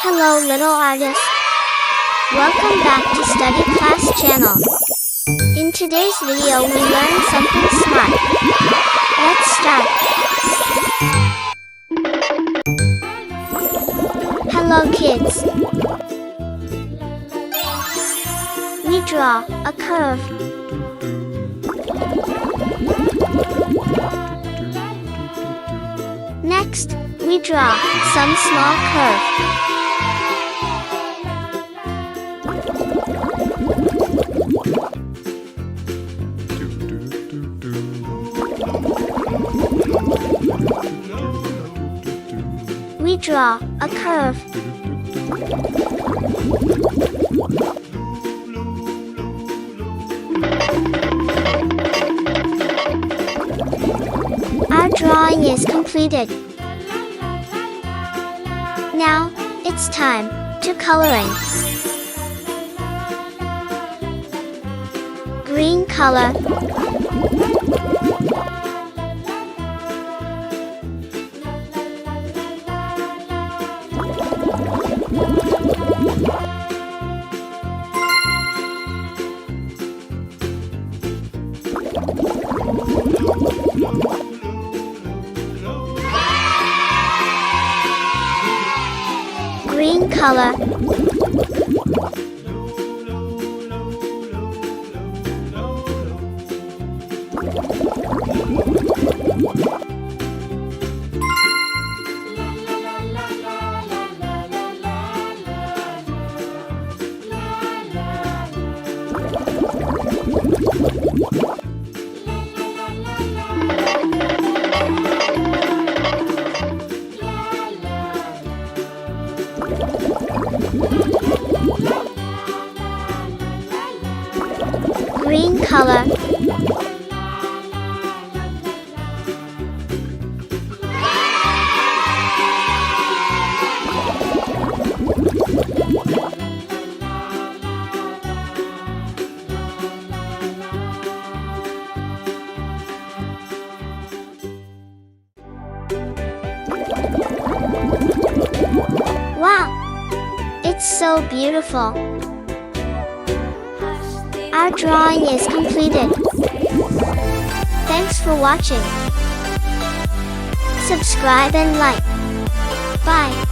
Hello little artist. Welcome back to Study Class channel. In today's video we learn something smart. Let's start. Hello kids. We draw a curve. Next, we draw some small curve. We draw a curve. Our drawing is completed. Now, it's time to coloring. Green color. Green color. Green color. Wow! It's so beautiful. Our drawing is completed. Thanks for watching. Subscribe and like. Bye.